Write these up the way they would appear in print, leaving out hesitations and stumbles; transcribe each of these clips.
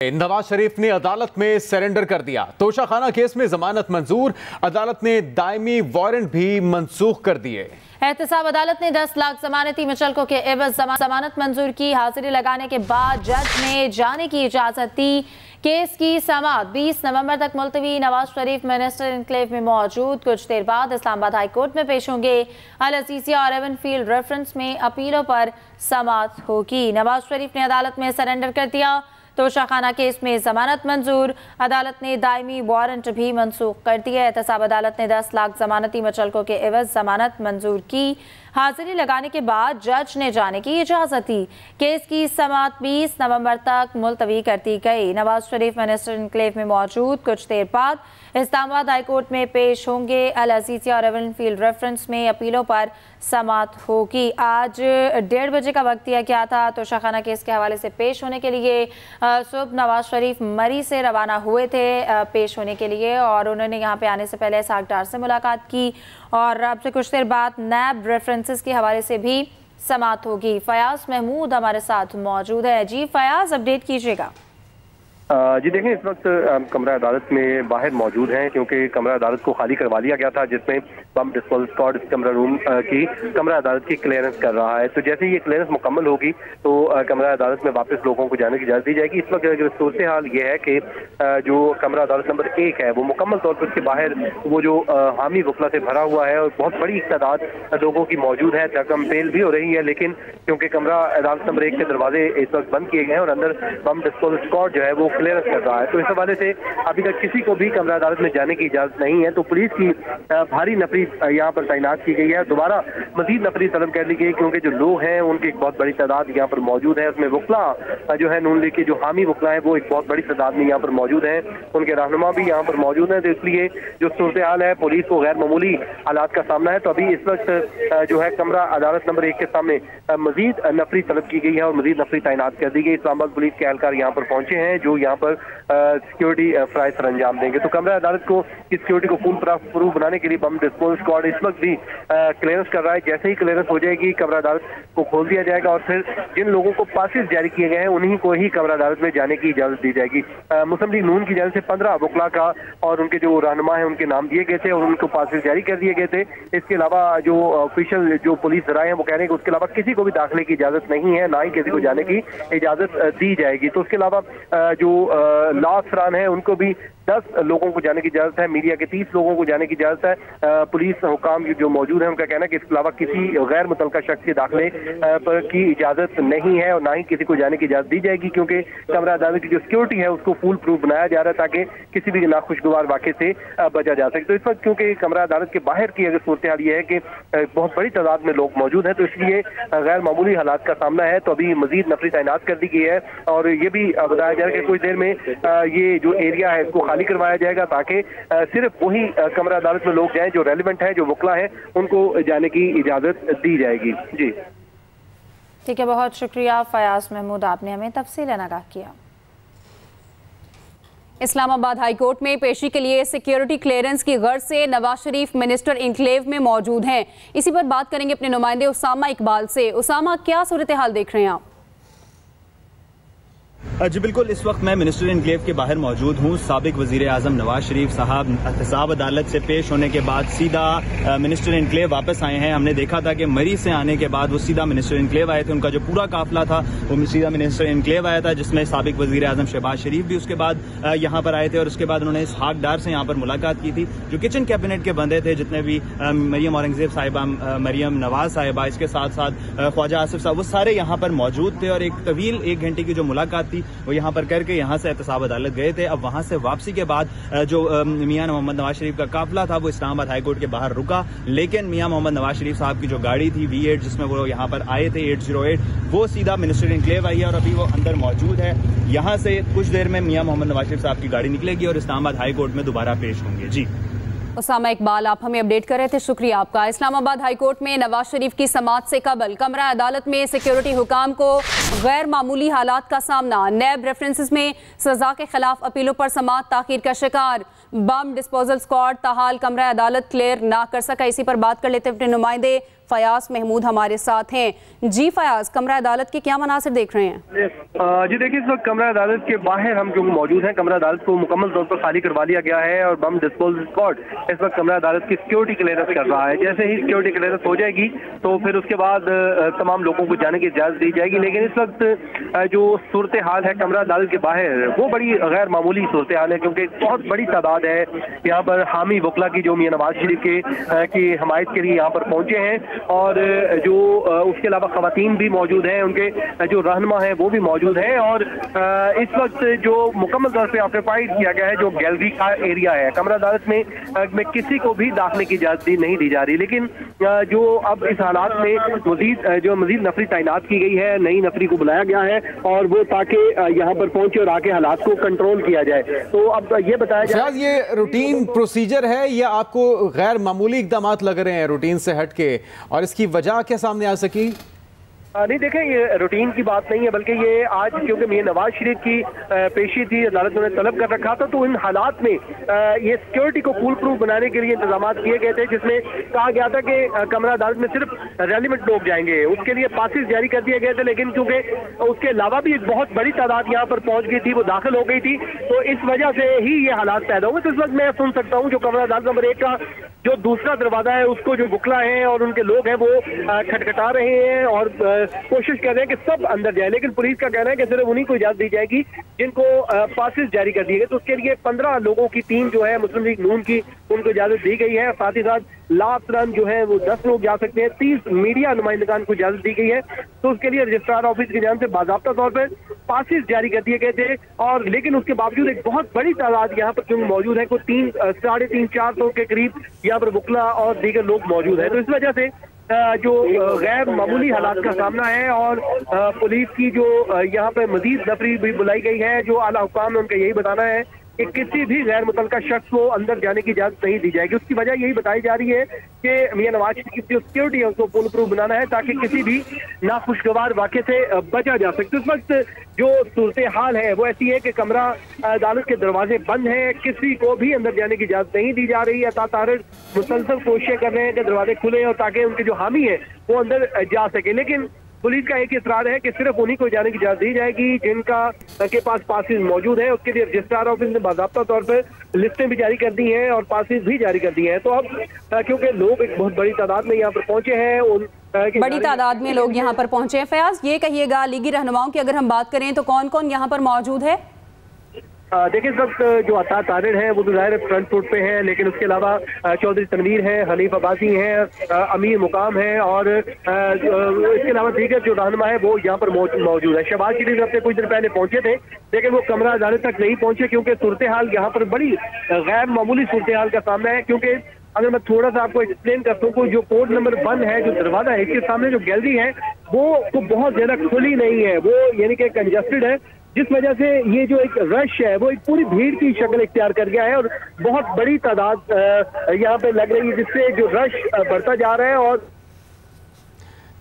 नवाज शरीफ ने अदालत में सरेंडर कर दिया। तोशाखाना केस में जमानत मंजूर, अदालत ने दायमी वारंट भी मंसूख कर दिए। एहतसाब अदालत ने 10 लाख जमानती मुचलकों के एवज जमानत मंजूर की। हाजिरी लगाने के बाद जज ने जाने की इजाजत दी। केस की समाअत 20 नवंबर तक मुलतवी। नवाज शरीफ मिनिस्टर इनक्लेव में मौजूद। कुछ देर बाद इस्लामाबाद हाई कोर्ट में पेश होंगे। अल अजीजिया और एवन फील्ड रेफरेंस में अपीलों पर समाअत होगी। नवाज शरीफ ने अदालत में सरेंडर कर दिया। तोशाखाना केस में जमानत मंजूर, अदालत ने दायमी वारंट भी मनसूख कर दिया। एहतसाब अदालत ने 10 लाख जमानती मुचलकों के एवज जमानत मंजूर की। हाजिरी लगाने के बाद जज ने जाने की इजाजत दी। केस की समाअत 20 नवंबर तक मुलतवी कर दी गई। नवाज शरीफ मिनिस्टर इनक्लेव में मौजूद। कुछ देर बाद इस्लामाबाद हाई कोर्ट में पेश होंगे। अल अजीजिया और एवन फील्ड रेफरेंस में अपीलों पर समाअत होगी। आज 1:30 बजे का वक्त दिया गया था तोशाखाना केस के हवाले से पेश होने के लिए। सुबह नवाज शरीफ मरी से रवाना हुए थे पेश होने के लिए, और उन्होंने यहाँ पे आने से पहले इसहाक डार से मुलाकात की, और अब से कुछ देर बाद नैब रेफरेंसेस के हवाले से भी समाअत होगी। फयाज महमूद हमारे साथ मौजूद है। जी फयाज, अपडेट कीजिएगा। जी देखें, इस वक्त कमरा अदालत में बाहर मौजूद हैं, क्योंकि कमरा अदालत को खाली करवा लिया गया था, जिसमें बम डिस्पोजल स्क्वाड कमरा रूम की कमरा अदालत की क्लियरेंस कर रहा है। तो जैसे ही ये क्लियरेंस मुकम्मल होगी तो कमरा अदालत में वापस लोगों को जाने की इजाजत दी जाएगी। इस वक्त अगर सूरत हाल ये है कि जो कमरा अदालत नंबर 1 है वो मुकम्मल तौर पर उसके बाहर वो जो हामी वकला से भरा हुआ है, और बहुत बड़ी तादाद लोगों की मौजूद है। तकम पेल भी हो रही है, लेकिन क्योंकि कमरा अदालत नंबर 1 के दरवाजे इस वक्त बंद किए गए हैं और अंदर बम डिस्पोजल स्क्वाड जो है वो क्लियरेंस कर रहा है, तो इस हवाले से अभी तक किसी को भी कमरा अदालत में जाने की इजाजत नहीं है। तो पुलिस की भारी नफरी यहाँ पर तैनात की गई है। दोबारा मजीद नफरी तलब कर ली गई, क्योंकि जो लोग हैं उनकी एक बहुत बड़ी तादाद यहाँ पर मौजूद है। उसमें वकला जो है नून लीग के जो हामी वकला है वो एक बहुत बड़ी तादाद में यहाँ पर मौजूद है। उनके रहनुमा भी यहाँ पर मौजूद है। तो इसलिए जो सूरत हाल है, पुलिस को गैर मामूली हालात का सामना है। तो अभी इस वक्त जो है कमरा अदालत नंबर 1 के सामने मजीद नफरी तलब की गई है और मजीद नफरी तैनात कर दी गई। इस्लामाबाद पुलिस के एहलकार यहाँ पर पहुंचे हैं, जो यहाँ पर सिक्योरिटी फ्राइज सर अंजाम देंगे। तो कमरा अदालत को की सिक्योरिटी को फुल प्रूफ बनाने के लिए बम डिस्पोजल स्क्वाड इस वक्त भी क्लियरेंस कर रहा है। जैसे ही क्लियरेंस हो जाएगी कमरा अदालत को खोल दिया जाएगा, और फिर जिन लोगों को पासेस जारी किए गए हैं उन्हीं को ही कमरा अदालत में जाने की इजाजत दी जाएगी। मुस्लिम लीग नून की जानिब से 15 वकला का और उनके जो रहनुमा है उनके नाम दिए गए थे और उनको पासेस जारी कर दिए गए थे। इसके अलावा जो ऑफिशियल जो पुलिस जराए हैं वो कह रहे हैं कि उसके अलावा किसी को भी दाखिले की इजाजत नहीं है, ना ही किसी को जाने की इजाजत दी जाएगी। तो उसके अलावा जो लॉ अफसरान है उनको भी 10 लोगों को जाने की इजाजत है। मीडिया के 30 लोगों को जाने की इजाजत है। पुलिस हुकाम जो मौजूद है उनका कहना है कि इसके अलावा किसी गैर मुतल्लका शख्स के दाखिले पर की इजाजत नहीं है और ना ही किसी को जाने की इजाजत दी जाएगी, क्योंकि कमरा अदालत की जो सिक्योरिटी है उसको फुल प्रूफ बनाया जा रहा है ताकि किसी भी नाखुशगवार वाक़े से बचा जा सके। तो इस वक्त क्योंकि कमरा अदालत के बाहर की अगर सूरत हाल ये है कि बहुत बड़ी तादाद में लोग मौजूद हैं, तो इसलिए गैर मामूली हालात का सामना है। तो अभी मजीद नफरी तैनात कर दी गई है, और ये भी बताया जा रहा है कि कुछ देर में ये जो एरिया है इसको खाली करवाया जाएगा, ताकि सिर्फ वही कमरा अदालत में लोग जाएं जो रेलिवेंट है, जो वकला है, उनको जाने की इजाजत दी जाएगी। जी ठीक है, बहुत शुक्रिया फयाज महमूद, आपने हमें तफसील आगाह किया। इस्लामाबाद हाई कोर्ट में पेशी के लिए सिक्योरिटी क्लियरेंस की गर्ज से नवाज शरीफ मिनिस्टर इनक्लेव में मौजूद हैं। इसी पर बात करेंगे अपने नुमाइंदे उसामा इकबाल से। उसामा, क्या सूरत हाल देख रहे हैं आप? जी बिल्कुल, इस वक्त मैं मिनिस्टर इनक्लेव के बाहर मौजूद हूँ। साबिक वजीर आजम नवाज शरीफ साहब एहतसाब अदालत से पेश होने के बाद सीधा मिनिस्टर इनक्लेव वापस आए हैं। हमने देखा था कि मरी से आने के बाद वो सीधा मिनिस्टर इनक्लेव आए थे। उनका जो पूरा काफिला था वो सीधा मिनिस्टर इनक्लेव आया था, जिसमें साबिक वजीर आजम शहबाज शरीफ भी उसके बाद यहाँ पर आए थे, और उसके बाद उन्होंने इसहाक डार से यहाँ पर मुलाकात की थी। जो किचन कैबिनेट के बंदे थे, जितने भी मरियम औरंगजेब साहिबा, मरियम नवाज साहिबा, इसके साथ साथ ख्वाजा आसिफ साहब, वो सारे यहाँ पर मौजूद थे। और एक तवील 1 घंटे की जो मुलाकात थी वो यहाँ पर करके यहाँ से एहतसाब अदालत गए थे। अब वहां से वापसी के बाद जो मियां मोहम्मद नवाज शरीफ का काफिला था वो इस्लामाबाद हाई कोर्ट के बाहर रुका, लेकिन मियां मोहम्मद नवाज शरीफ साहब की जो गाड़ी थी V8 जिसमें वो यहाँ पर आए थे 808, वो सीधा मिनिस्टर इनक्लेव आई है और अभी वो अंदर मौजूद है। यहाँ से कुछ देर में मियां मोहम्मद नवाज शरीफ साहब की गाड़ी निकलेगी और इस्लामाबाद हाई कोर्ट में दोबारा पेश होंगे। जी उसामा इकबाल, आप हमें अपडेट कर रहे थे, शुक्रिया आपका। इस्लामाबाद हाई कोर्ट में नवाज शरीफ की समाअत से कबल कमरा अदालत में सिक्योरिटी हुकाम को गैर मामूली हालात का सामना। नैब रेफरेंसेस में सजा के खिलाफ अपीलों पर समाअत ताखीर का शिकार। बम डिस्पोजल स्क्वाड ताहाल कमरा अदालत क्लियर ना कर सका। इसी पर बात कर लेते हैं अपने नुमाइंदे फयाज महमूद हमारे साथ हैं। जी फयाज, कमरा अदालत के क्या मनासिर देख रहे हैं? जी देखिए, इस वक्त कमरा अदालत के बाहर हम क्योंकि मौजूद हैं, कमरा अदालत को मुकम्मल तौर पर खाली करवा लिया गया है और बम डिस्पोजल स्क्वाड इस वक्त कमरा अदालत की सिक्योरिटी क्लियरेंस कर रहा है। जैसे ही सिक्योरिटी क्लियरेंस हो जाएगी तो फिर उसके बाद तमाम लोगों को जाने की इजाजत दी जाएगी। लेकिन इस वक्त जो सूरत हाल है कमरा अदालत के बाहर, वो बड़ी गैर मामूली सूरत हाल है, क्योंकि बहुत बड़ी तादाद है यहाँ पर हामी वकला की जो मियां नवाज शरीफ की हमायत के लिए यहाँ पर पहुंचे हैं और जो उसके अलावा खवातीन भी मौजूद हैं, उनके जो रहनुमा हैं वो भी मौजूद हैं। और इस वक्त जो मुकम्मल तौर पर ऑक्यूपाइड किया गया है जो गैलरी का एरिया है कमरा अदालत में किसी को भी दाखिले की इजाजत नहीं दी जा रही। लेकिन जो अब इस हालात में मजीद नफरी तैनात की गई है, नई नफरी को बुलाया गया है और वो ताकि यहाँ पर पहुंचे और आके हालात को कंट्रोल किया जाए। तो अब ये बताया जाए, ये रूटीन प्रोसीजर है या आपको गैर मामूली इकदाम लग रहे हैं रूटीन से हटके, और इसकी वजह क्या सामने आ सकी? नहीं देखें, ये रूटीन की बात नहीं है, बल्कि ये आज क्योंकि मियां नवाज शरीफ की पेशी थी, अदालत ने तलब कर रखा था, तो इन हालात में ये सिक्योरिटी को फुल प्रूफ बनाने के लिए इंतजाम किए गए थे, जिसमें कहा गया था कि कमरा अदालत में सिर्फ रेलिवेंट लोग जाएंगे। उसके लिए पासिस जारी कर दिए गए थे, लेकिन क्योंकि उसके अलावा भी एक बहुत बड़ी तादाद यहाँ पर पहुंच गई थी, वो दाखिल हो गई थी, तो इस वजह से ही ये हालात पैदा हुए। तो इस वक्त मैं सुन सकता हूँ जो कमरा अदालत नंबर 1 का जो दूसरा दरवाजा है उसको जो बुकला है और उनके लोग हैं वो खटखटा रहे हैं और कोशिश कर रहे हैं कि सब अंदर जाए। लेकिन पुलिस का कहना है कि सिर्फ उन्हीं को इजाजत दी जाएगी जिनको पासिस जारी कर दिए गए। तो उसके लिए 15 लोगों की टीम जो है मुस्लिम लीग नून की, उनको इजाजत दी गई है। साथ ही साथ लाफरन जो है वो 10 लोग जा सकते हैं, 30 मीडिया नुमाइंदगान को इजाजत दी गई है। तो उसके लिए रजिस्ट्रार ऑफिस की जानिब से बाकायदा तौर पर पासिस जारी कर दिए गए थे। और लेकिन उसके बावजूद एक बहुत बड़ी तादाद यहाँ पर जो मौजूद है, कोई 300-450 के करीब यहाँ पर बुकला और दीगर लोग मौजूद है। तो इस वजह से जो गैर मामूली हालात का सामना है और पुलिस की जो यहाँ पे मजीद नफरी भी बुलाई गई है। जो आला हुकाम है उनका यही बताना है कि किसी भी गैर मुतल्लका शख्स को अंदर जाने की इजाजत नहीं दी जाएगी। उसकी वजह यही बताई जा रही है कि मियां नवाज शरीफ की जो सिक्योरिटी है उसको फुल प्रूफ बनाना है ताकि किसी भी नाखुशगवार वाक़े से बचा जा सके। उस वक्त जो सूरत हाल है वो ऐसी है कि कमरा अदालत के दरवाजे बंद हैं, किसी को भी अंदर जाने की इजाजत नहीं दी जा रही है। तातार मुसलसल कोशिशें कर रहे हैं कि दरवाजे खुले और ताकि उनके जो हामी है वो अंदर जा सके। लेकिन पुलिस का एक इसरार है कि सिर्फ उन्हीं को जाने की इजाजत दी जाएगी जिनका के पास पासिस मौजूद है। उसके लिए रजिस्ट्रार ऑफिस ने बाकायदा तौर पर लिस्टें भी जारी कर दी हैं और पासिस भी जारी कर दिए हैं। तो अब क्योंकि लोग एक बहुत बड़ी तादाद में यहाँ पर पहुंचे हैं, बड़ी तादाद में लोग यहाँ पर पहुंचे हैं। फयाज, ये कहिएगा लीगी रहनुमाओं की अगर हम बात करें तो कौन कौन यहाँ पर मौजूद है? देखिए, इस वक्त जो अता तारिर है वो तो ज़ाहिर फ्रंट फुट पे है, लेकिन उसके अलावा चौधरी तनवीर है, हनीफ अब्बासी है, अमीर मुकाम है और इसके अलावा दीगर जो रहनुमा है वो यहाँ पर मौजूद है। शहबाज शरीफ अपने कुछ दिन पहले पहुंचे थे, लेकिन वो कमरा अदालत तक नहीं पहुंचे क्योंकि सूरत हाल यहाँ पर बड़ी गैर मामूली सूरत हाल का सामना है। क्योंकि अगर मैं थोड़ा सा आपको एक्सप्लेन करता हूँ, जो कोड नंबर 1 है, जो दरवाजा है, इसके सामने जो गैलरी है वो तो बहुत ज्यादा खुली नहीं है, वो यानी कि कंजस्टेड है, जिस वजह से ये जो एक रश है वो एक पूरी भीड़ की शक्ल इख्तियार कर गया है और बहुत बड़ी तादाद यहाँ पे लग रही है, जिससे जो रश बढ़ता जा रहा है। और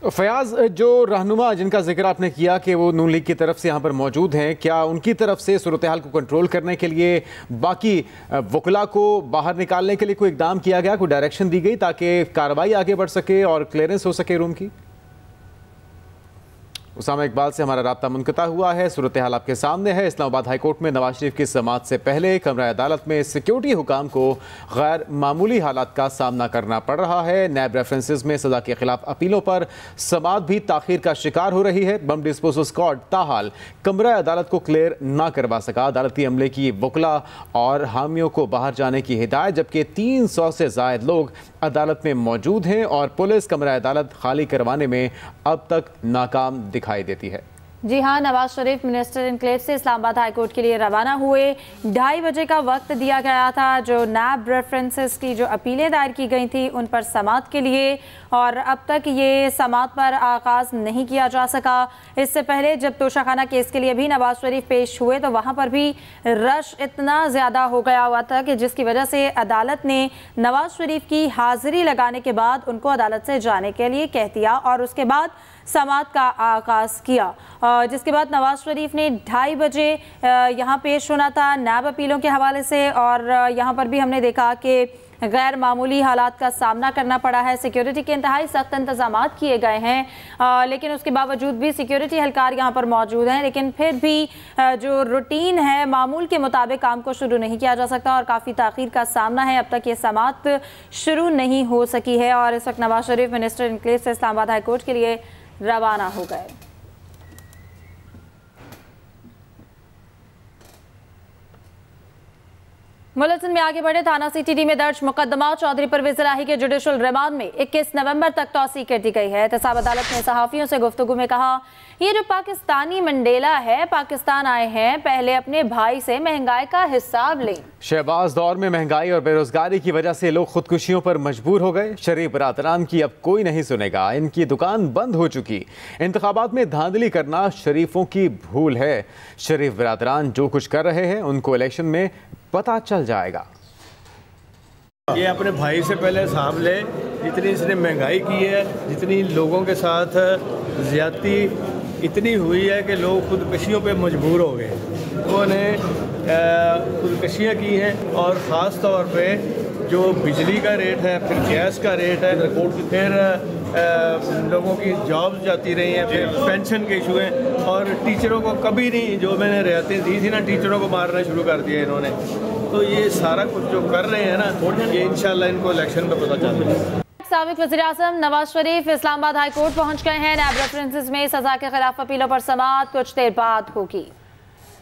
फयाज, जो रहनुमा जिनका जिक्र आपने किया कि वो नून लीग की तरफ से यहाँ पर मौजूद हैं, क्या उनकी तरफ से सूरत हाल को कंट्रोल करने के लिए बाकी वकला को बाहर निकालने के लिए कोई इकदाम किया गया, कोई डायरेक्शन दी गई ताकि कार्रवाई आगे बढ़ सके और क्लियरेंस हो सके रूम की? उसामा इकबाल से हमारा राब्ता मुनक़ता हुआ है। सूरत हाल आपके सामने है। इस्लामाबाद हाई कोर्ट में नवाज शरीफ की समाअत से पहले कमरा अदालत में सिक्योरिटी हुकाम को गैर मामूली हालात का सामना करना पड़ रहा है। नैब रेफरेंसेस में सजा के खिलाफ अपीलों पर समाअत भी ताखीर का शिकार हो रही है। बम डिस्पोजल स्क्वाड ताहाल कमरा अदालत को क्लियर ना करवा सका। अदालती अमले की वकला और हामियों को बाहर जाने की हिदायत, जबकि 300 से ज़ायद लोग अदालत में मौजूद हैं और पुलिस कमरा अदालत खाली करवाने में अब तक नाकाम दिखाई देती है। जी हाँ, नवाज शरीफ मिनिस्टर इनक्लेव से इस्लामाबाद हाईकोर्ट के लिए रवाना हुए। 2:30 बजे का वक्त दिया गया था जो नैब रेफरेंसेस की जो अपीलें दायर की गई थी उन पर समाअत के लिए, और अब तक ये समाअत पर आगाज़ नहीं किया जा सका। इससे पहले जब तोशाखाना केस के लिए भी नवाज शरीफ पेश हुए तो वहाँ पर भी रश इतना ज़्यादा हो गया हुआ था कि जिसकी वजह से अदालत ने नवाज शरीफ की हाजिरी लगाने के बाद उनको अदालत से जाने के लिए कह दिया और उसके बाद समाअत का आगाज़ किया, जिसके बाद नवाज शरीफ ने 2:30 बजे यहाँ पेश होना था नैब अपीलों के हवाले से। और यहाँ पर भी हमने देखा कि गैर मामूली हालात का सामना करना पड़ा है। सिक्योरिटी के इंतहाई सख्त इंतजाम किए गए हैं, लेकिन उसके बावजूद भी सिक्योरिटी एहलकार यहाँ पर मौजूद हैं, लेकिन फिर भी जो रूटीन है मामूल के मुताबिक काम को शुरू नहीं किया जा सकता और काफ़ी ताख़ीर का सामना है। अब तक ये समात शुरू नहीं हो सकी है और इस वक्त नवाज शरीफ मिनिस्टर इनक्लेव से इस्लामाबाद हाईकोर्ट के लिए रवाना हो गए। बुलेटिन में आगे बढ़े। थाना सीटीडी में दर्ज मुकदमा चौधरी परवेज इलाही के जुडिशल रिमांड में 21 नवंबर तक तौसीक कर दी गई है। एहतसाब अदालत ने सहाफियों से गुफ्तगू में कहा, ये जो पाकिस्तानी मंडेला है, पाकिस्तान आए हैं, पहले अपने भाई से महंगाई का हिसाब लें। शहबाज दौर में महंगाई और बेरोजगारी की वजह से लोग खुदकुशियों पर मजबूर हो गए। शरीफ बरादरान की अब कोई नहीं सुनेगा, इनकी दुकान बंद हो चुकी। इंतखाबात में धांधली करना शरीफों की भूल है। शरीफ बरादरान जो कुछ कर रहे हैं उनको इलेक्शन में पता चल जाएगा। ये अपने भाई से पहले हिसाब ले, जितनी इसने महंगाई की है, जितनी लोगों के साथ ज़्यादती इतनी हुई है कि लोग खुदकशियों पे मजबूर हो गए। उन्होंने खुदकशियाँ की हैं और ख़ास तौर पे जो बिजली का रेट है, फिर गैस का रेट है, फिर लोगों की जॉब जाती रही हैं, फिर पेंशन के इशू हैं और टीचरों को कभी नहीं, जो मैंने रियायतें दी थी ना, टीचरों को मारना शुरू कर दिया इन्होंने। तो ये सारा कुछ जो कर रहे हैं ना, ये इंशाल्लाह इनको इलेक्शन में पता चल जाएगा। साबिक वज़ीर-ए-आज़म नवाज शरीफ इस्लामाबाद हाई कोर्ट पहुंच गए हैं। नैब रेफरेंसेस में सजा के खिलाफ अपीलों पर समाअत कुछ देर बाद होगी।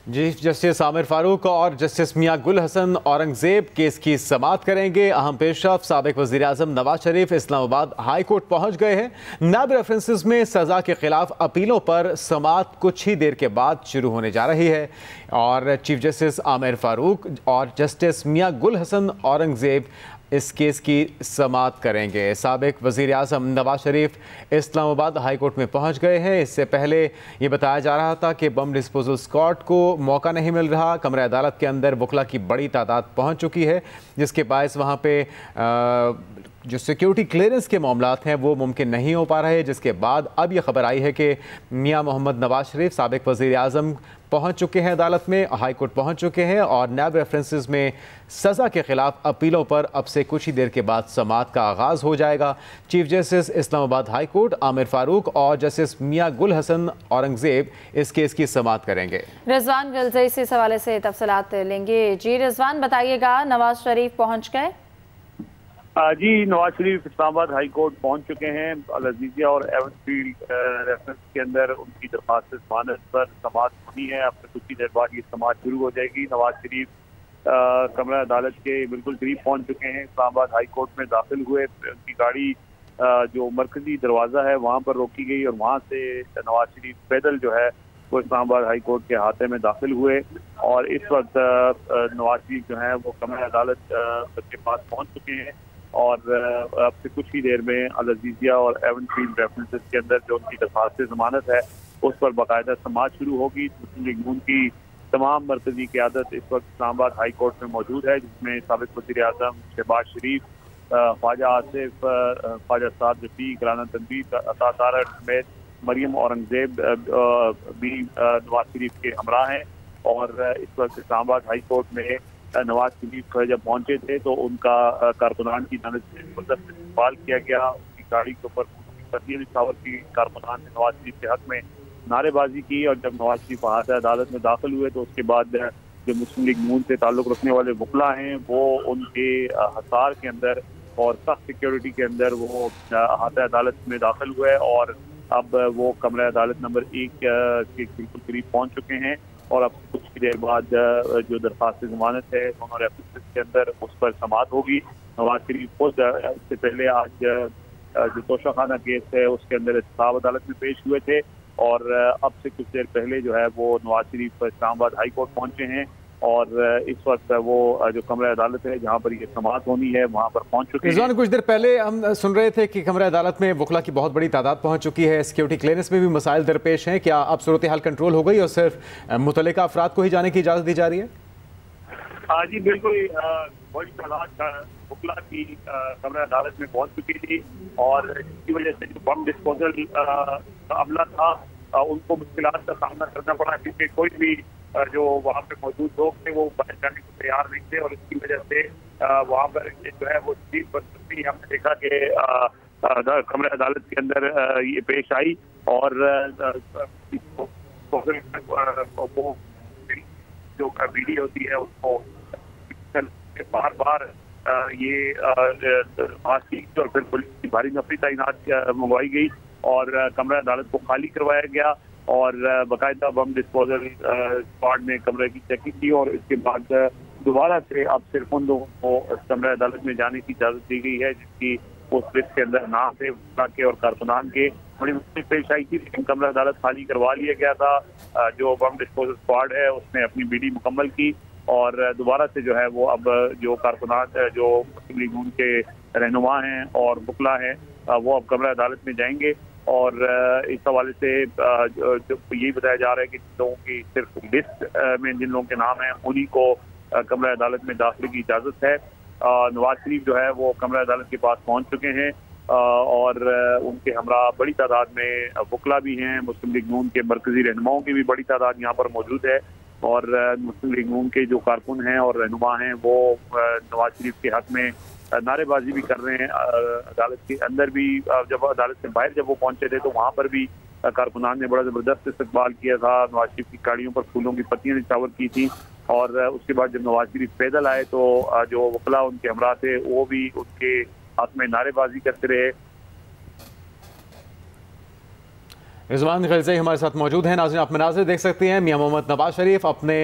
चीफ जस्टिस आमिर फारूक और जस्टिस मियां गुल हसन औरंगजेब केस की समाअत करेंगे। अहम पेशरफ साबिक वज़ीर-ए-आज़म नवाज शरीफ इस्लामाबाद हाई कोर्ट पहुंच गए हैं। नैब रेफरेंसेस में सज़ा के खिलाफ अपीलों पर समाअत कुछ ही देर के बाद शुरू होने जा रही है और चीफ जस्टिस आमिर फारूक और जस्टिस मियां गुल हसन औरंगजेब इस केस की समाअत करेंगे। साबिक वज़ीर-ए-आज़म नवाज शरीफ इस्लामाबाद हाई कोर्ट में पहुंच गए हैं। इससे पहले ये बताया जा रहा था कि बम डिस्पोजल स्क्वाड को मौका नहीं मिल रहा। कमरा अदालत के अंदर वकला की बड़ी तादाद पहुंच चुकी है, जिसके बायस वहाँ पे जो सिक्योरिटी क्लियरेंस के मामलात हैं वो मुमकिन नहीं हो पा रहे, जिसके बाद अब ये खबर आई है कि मियां मोहम्मद नवाज शरीफ साबिक वज़ीर-ए-आज़म पहुंच चुके हैं अदालत में, हाई कोर्ट पहुंच चुके हैं और नैब रेफरेंसेस में सज़ा के खिलाफ अपीलों पर अब से कुछ ही देर के बाद समाअत का आगाज़ हो जाएगा। Chief justice Islamabad high court Aamir Farooq और जस्टिस मियां गुल हसन औरंगजेब इस केस की समाअत करेंगे। रिजवान गिलजई से इस हवाले से तफसीलात लेंगे। जी रिजवान, बताइएगा, नवाज शरीफ पहुँच गए? जी, नवाज शरीफ इस्लामाबाद हाई कोर्ट पहुंच चुके हैं। अल-अज़ीज़िया और एवनफील्ड रेफरेंस के अंदर उनकी दरख्वास्त ज़मानत पर समाअत होनी है। अब कुछ ही देर बाद ये समाअत शुरू हो जाएगी। नवाज शरीफ कमरा अदालत के बिल्कुल करीब पहुंच चुके हैं। इस्लामाबाद हाई कोर्ट में दाखिल हुए, उनकी गाड़ी जो मरकजी दरवाज़ा है वहाँ पर रोकी गई और वहाँ से नवाज शरीफ पैदल जो है वो इस्लामाबाद हाई कोर्ट के अहाते में दाखिल हुए और इस वक्त नवाज शरीफ जो है वो कमरा अदालत के पास पहुँच चुके हैं और अब से कुछ ही देर में अल-अज़ीज़िया और एवनफील्ड रेफरेंसेस के अंदर जो उनकी दरख्वास्त ज़मानत है उस पर बाकायदा समाअत शुरू होगी। मुस्लिम लीग नून की तमाम मरकजी क़यादत इस वक्त इस्लामाबाद हाई कोर्ट में मौजूद है, जिसमें साबिक वज़ीर-ए-आज़म शहबाज शरीफ, ख्वाजा आसिफ, ख्वाजा साद रफ़ीक, राना तनवीर, अता तारड़ समेत मरियम औरंगजेब भी नवाज शरीफ के हमरा हैं और इस वक्त इस्लामाबाद हाई कोर्ट में नवाज शरीफ जब पहुंचे थे तो उनका कारकुनान की जानिब से ज़बरदस्त इस्तकबाल किया गया। उनकी गाड़ी के ऊपर निशावर की कारकुनान ने नवाज शरीफ के हक में नारेबाजी की और जब नवाज शरीफ अदालत में दाखिल हुए तो उसके बाद जो मुस्लिम लीग नून से ताल्लुक़ रखने वाले वकला हैं वो उनके हसार के अंदर और सख्त सिक्योरिटी के अंदर वो अहाता अदालत में दाखिल हुए और अब वो कमरा अदालत नंबर 1 के बिल्कुल करीब पहुँच चुके हैं और अब कुछ ही देर बाद जो दरख्वास्त ज़मानत है दोनों रेफरेंसेस के अंदर उस पर समाअत होगी। नवाज शरीफ खुद इससे पहले आज जो तोशाखाना केस है उसके अंदर एहतसाब अदालत में पेश हुए थे और अब से कुछ देर पहले जो है वो नवाज शरीफ इस्लामाबाद हाई कोर्ट पहुंचे हैं और इस वक्त वो जो कमरा अदालत है जहां पर ये समाअत होनी है वहां पर पहुंच चुके हैं। कुछ देर पहले हम सुन रहे थे कि कमरा अदालत में वकला की बहुत बड़ी तादाद पहुंच चुकी है, सिक्योरिटी क्लियरेंस में भी मसाइल दरपेश हैं। क्या अब सूरत हाल कंट्रोल हो गई और सिर्फ मुतल्लिका अफराद को ही जाने की इजाज़त दी जा रही है? हाँ जी, बिल्कुल बड़ी तादाद वकला की कमरा अदालत में पहुँच चुकी थी और इसकी वजह से जो बम डिस्पोजल का अमला था उनको मुश्किलात का सामना करना पड़ा क्योंकि कोई भी जो वहाँ पे मौजूद लोग थे वो बाहर जाने को तैयार नहीं थे और इसकी वजह से वहाँ पर जो है वो शदीद बदतमीजी हमने देखा कि कमरे अदालत के अंदर ये पेश आई और वो जो बीडी होती है उसको बार बार ये आसिफ और फिर पुलिस की भारी नफरी तैनात मंगवाई गई और कमरा अदालत को खाली करवाया गया और बाकायदा बम डिस्पोजल स्क्वाड ने कमरे की चेकिंग की और इसके बाद दोबारा से अब सिर्फ उन लोगों को कमरा अदालत में जाने की इजाजत दी गई है जिसकी उस लिस्ट के अंदर नाम थे के और कारकुनान के। बड़ी मुश्किल पेश आई थी लेकिन कमरा अदालत खाली करवा लिया गया था। जो बम डिस्पोजल स्क्वाड है उसने अपनी बीडी मुकम्मल की और दोबारा से जो है वो अब जो कारकुनान जो मुस्लिम लीग नून के रहनुमा हैं और बुकला हैं वो अब कमरा अदालत में जाएंगे और इस हवाले से यही बताया जा रहा है कि लोगों की सिर्फ लिस्ट में जिन लोगों के नाम हैं उन्हीं को कमरा अदालत में दाखिले की इजाज़त है। नवाज शरीफ जो है वो कमरा अदालत के पास पहुंच चुके हैं और उनके हमरा बड़ी तादाद में बुकला भी हैं। मुस्लिम लीग नून के मरकजी रहनुमाओं की भी बड़ी तादाद यहाँ पर मौजूद है और मुस्लिम लीग नून के जो कारकुन हैं और रहनुमा हैं वो नवाज शरीफ के हक में नारेबाजी भी कर रहे हैं। अदालत के अंदर भी जब अदालत से बाहर जब वो पहुंचे थे तो वहाँ पर भी कारकुनान ने बड़ा ज़बरदस्त इस्तकबाल किया था। नवाज शरीफ की गाड़ियों पर फूलों की पत्तियां निछावर की थी और उसके बाद जब नवाज शरीफ पैदल आए तो जो वकला उनके हमरा थे वो भी उनके हाथ में नारेबाजी करते रहे। रिजवान गलज़ई हमारे साथ मौजूद हैं। नाज़रीन आप मनाज़िर देख सकते हैं। मियां मोहम्मद नवाज शरीफ अपने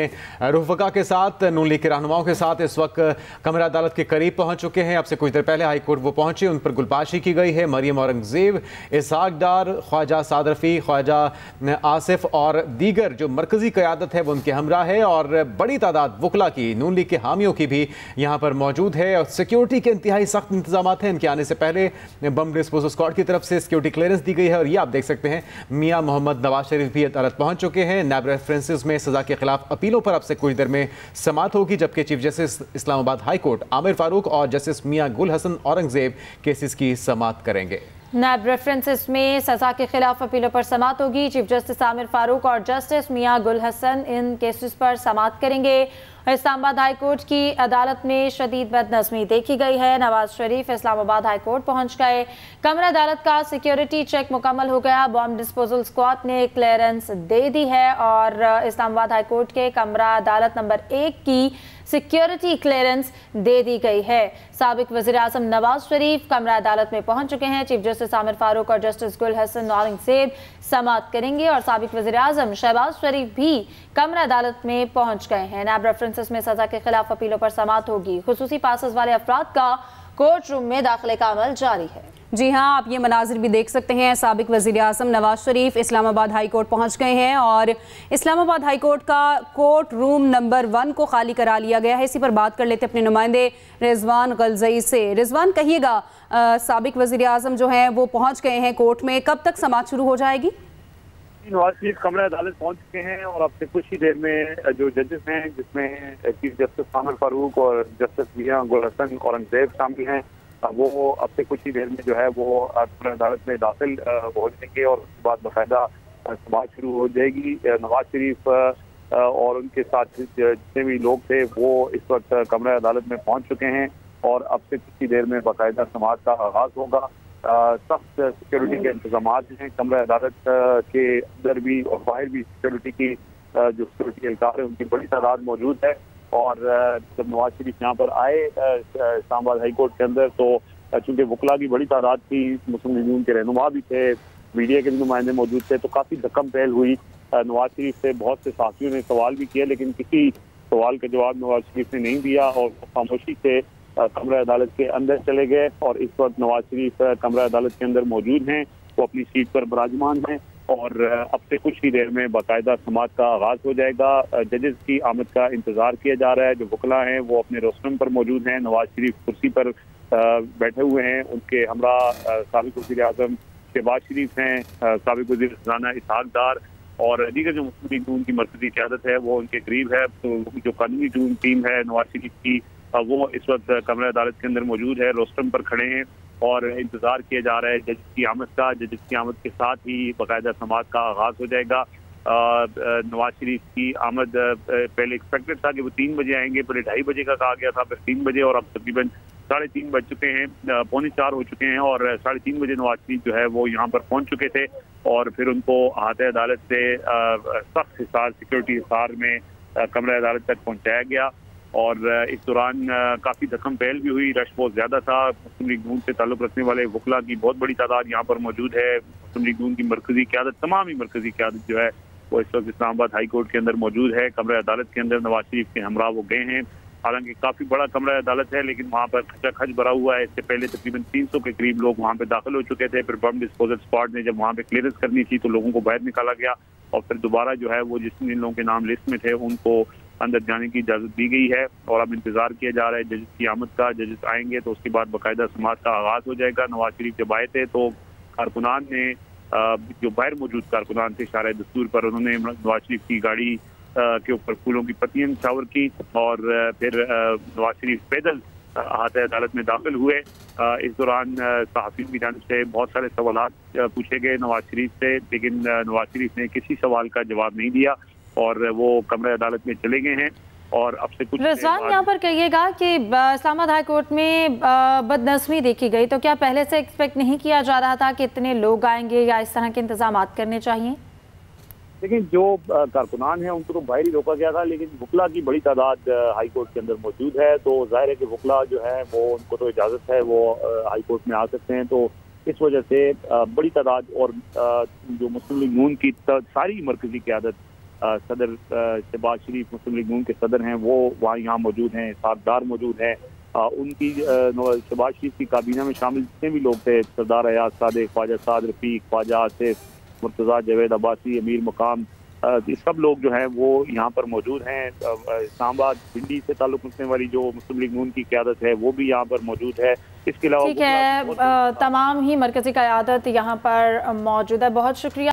रुफ़का के साथ नून लीग के रहनुमाओं के साथ इस वक्त कमरा अदालत के करीब पहुंच चुके हैं। अब से कुछ देर पहले हाई कोर्ट वो पहुंचे, उन पर गुलबाशी की गई है। मरियम औरंगज़ेब, इसहाक डार, ख्वाजा साद रफ़ी, ख्वाजा आसिफ और दीगर जो मरकज़ी क़यादत है वो उनके हमरा है और बड़ी तादाद वकला की नून लीग के हामियों की भी यहाँ पर मौजूद है और सिक्योरिटी के इंतहाई सख्त इंतजाम हैं। इनके आने से पहले बम डिस्पोजल स्क्वाड की तरफ से सिक्योरिटी क्लियरेंस दी गई है और ये आप देख सकते हैं मियां मोहम्मद नवाज शरीफ भी अदालत पहुंच चुके हैं। नैब रेफरेंसेस में सजा के खिलाफ अपीलों पर अब से कुछ देर में समाअत होगी जबकि chief justice Islamabad high court Aamir Farooq और जस्टिस मियां गुल हसन औरंगजेब केसेस की समाअत करेंगे। नैब रेफरेंसेस में सजा के खिलाफ अपीलों पर समाअत होगी। चीफ जस्टिस आमिर फारूक और जस्टिस मियां गुल हसन इन केसेस पर समाअत करेंगे। इस्लामाबाद हाई कोर्ट की अदालत में शदीद बदनज़मी देखी गई है। नवाज शरीफ इस्लामाबाद हाई कोर्ट पहुंच गए। कमरा अदालत का सिक्योरिटी चेक मुकम्मल हो गया। बॉम्ब डिस्पोजल स्क्वाड ने क्लियरेंस दे दी है और इस्लामाबाद हाई कोर्ट के कमरा अदालत नंबर 1 की सिक्योरिटी क्लियरेंस दे दी गई है। साबिक वज़ीर आज़म नवाज शरीफ कमरा अदालत में पहुंच चुके हैं। चीफ जस्टिस आमिर फारूक और जस्टिस गुल हसन औरंगजेब समाअत करेंगे और साबिक वज़ीर आज़म शहबाज शरीफ भी कमरा अदालत में पहुंच गए हैं। नैब रेफरेंसेस में सजा के खिलाफ अपीलों पर समाअत होगी। खुसूसी पासेस वाले अफराद का कोर्ट रूम में दाखिले का अमल जारी है। जी हाँ, आप ये मनाजिर भी देख सकते हैं। साबिक वज़ीर आज़म नवाज शरीफ इस्लामाबाद हाई कोर्ट पहुँच गए हैं और इस्लामाबाद हाई कोर्ट का कोर्ट रूम नंबर 1 को खाली करा लिया गया है। इसी पर बात कर लेते अपने नुमाइंदे रिजवान गलज़ई से। रिजवान, कहिएगा साबिक वज़ीर आज़म जो हैं वो पहुँच गए हैं कोर्ट में, कब तक समाअत शुरू हो जाएगी? नवाज शरीफ कमरा अदालत पहुंच चुके हैं और अब से कुछ ही देर में जो जजेस हैं जिसमें चीफ जस्टिस आमिर फारूक और जस्टिस मियां गुल हसन औरंगजेब शामिल हैं वो अब से कुछ ही देर में जो है वो कमरा अदालत में दाखिल हो जाएंगे और उसके बाद बाकायदा समाअत शुरू हो जाएगी। नवाज शरीफ और उनके साथ जितने भी लोग थे वो इस वक्त कमरा अदालत में पहुंच चुके हैं और अब से कुछ ही देर में बाकायदा समाअत का आगाज होगा। सख्त सिक्योरिटी के इंतजाम हैं कमरा अदालत के अंदर भी और बाहर भी। सिक्योरिटी की जो सिक्योरिटी एहलकार है उनकी बड़ी तादाद मौजूद है और जब नवाज शरीफ यहाँ पर आए इस्लामाबाद हाई कोर्ट के अंदर तो चूंकि वकला की बड़ी तादाद थी, मुस्लिम लीग नून के रहनुमा भी थे, मीडिया के भी नुमाइंदे मौजूद थे, तो काफ़ी धक्कम पहल हुई। नवाज शरीफ से बहुत से साथियों ने सवाल भी किए लेकिन किसी सवाल का जवाब नवाज शरीफ ने नहीं दिया और खामोशी से कमरा अदालत के अंदर चले गए और इस वक्त नवाज शरीफ कमरा अदालत के अंदर मौजूद हैं। वो अपनी सीट पर विराजमान हैं और अब से कुछ ही देर में बाकायदा समाअत का आगाज हो जाएगा। जजेस की आमद का इंतजार किया जा रहा है। जो वकला हैं वो अपने रोस्टम पर मौजूद हैं। नवाज शरीफ कुर्सी पर बैठे हुए हैं। उनके हमरा साबिक वज़ीर आज़म शहबाज शरीफ हैं, साबिक वज़ीर ख़ज़ाना इसहाक डार और दीगर जो मुस्लिम लीग नून की मरकज़ी क़यादत है वो उनके करीब है। तो जो कानूनी टीम है नवाज शरीफ की वो इस वक्त कमरा अदालत के अंदर मौजूद है, रोस्टम पर खड़े हैं और इंतजार किया जा रहा है जज की आमद का। जज की आमद के साथ ही बाकायदा समाअत का आगाज हो जाएगा। नवाज शरीफ की आमद पहले एक्सपेक्टेड था कि वो 3 बजे आएंगे, पहले 2:30 बजे का कहा गया था, फिर 3 बजे, और अब तकरीबन 3:30 बज चुके हैं, 3:45 हो चुके हैं, और 3:30 बजे नवाज शरीफ जो है वो यहाँ पर पहुंच चुके थे, और फिर उनको अहाते अदालत से सख्त हिसार, सिक्योरिटी हिसार में कमरा अदालत तक पहुँचाया गया। और इस दौरान काफ़ी धक्कम पहल भी हुई, रश बहुत ज़्यादा था। मुस्लिम लीग नून से ताल्लुक़ रखने वाले वकला की बहुत बड़ी तादाद यहाँ पर मौजूद है। मुस्लिम लीग नून की मरकज़ी क़यादत, तमाम ही मरकज़ी क़यादत जो है वो इस वक्त इस्लामाबाद हाई कोर्ट के अंदर मौजूद है। कमरा अदालत के अंदर नवाज शरीफ के हमरा वो गए हैं। हालांकि काफ़ी बड़ा कमरा अदालत है, लेकिन वहाँ पर खचाखच भरा हुआ है। इससे पहले तकरीबन 300 के करीब लोग वहाँ पे दाखिल हो चुके थे। फिर बम डिस्पोजल स्क्वाड ने जब वहाँ पे क्लियरेंस करनी थी तो लोगों को बाहर निकाला गया, और फिर दोबारा जो है वो जिन लोगों के नाम लिस्ट में थे उनको अंदर जाने की इजाज़त दी गई है। और अब इंतजार किया जा रहा है जजेस की आमद का। जजेस आएंगे तो उसके बाद बाकायदा समाअत का आगाज़ हो जाएगा। नवाज शरीफ जब आए थे तो कारकुनान ने, जो बाहर मौजूद कारकुनान थे शारे दस्तूर पर, उन्होंने नवाज शरीफ की गाड़ी के ऊपर फूलों की पत्तियां शावर की, और फिर नवाज शरीफ पैदल अहाते अदालत में दाखिल हुए। इस दौरान सहाफ़ियों की जानिब से बहुत सारे सवाल पूछे गए नवाज शरीफ से, लेकिन नवाज शरीफ ने किसी सवाल का जवाब नहीं दिया और वो कमरा अदालत में चले गए हैं। और अब से कुछ रिजवान, यहाँ पर कहिएगा कि इस्लामाबाद हाई कोर्ट में बदनज़मी देखी गई, तो क्या पहले से एक्सपेक्ट नहीं किया जा रहा था कि इतने लोग आएंगे या इस तरह के इंतजाम करने चाहिए? लेकिन जो कारकुनान है उनको तो बाहर ही रोका गया था, लेकिन वकला की बड़ी तादाद हाई कोर्ट के अंदर मौजूद है, तो जाहिर है कि वकला जो है वो उनको तो इजाज़त है, वो हाई कोर्ट में आ सकते हैं। तो इस वजह से बड़ी तादाद, और जो मुस्लिम लीग नून की सारी मरकज़ी क़यादत, सदर शहबाज शरीफ मुस्लिम लीग नून के सदर हैं, वो वहाँ यहाँ मौजूद हैं, साथदार मौजूद हैं। उनकी शहबाज शरीफ की काबीना में शामिल जितने भी लोग थे, सरदार अयाज सादिक, ख्वाजा साद रफ़ीक, ख्वाजा आसिफ, मुर्तज़ा जावेद अब्बासी, अमीर मकाम, सब लोग जो हैं वो यहाँ पर मौजूद हैं। इस्लामाबाद दिल्ली से ताल्लुक़ रखने वाली जो मुस्लिम लीग नून की क़यादत है वो भी यहाँ पर मौजूद है। इसके अलावा ठीक है, तमाम ही मरकज़ी क़यादत यहाँ पर मौजूद है। बहुत शुक्रिया।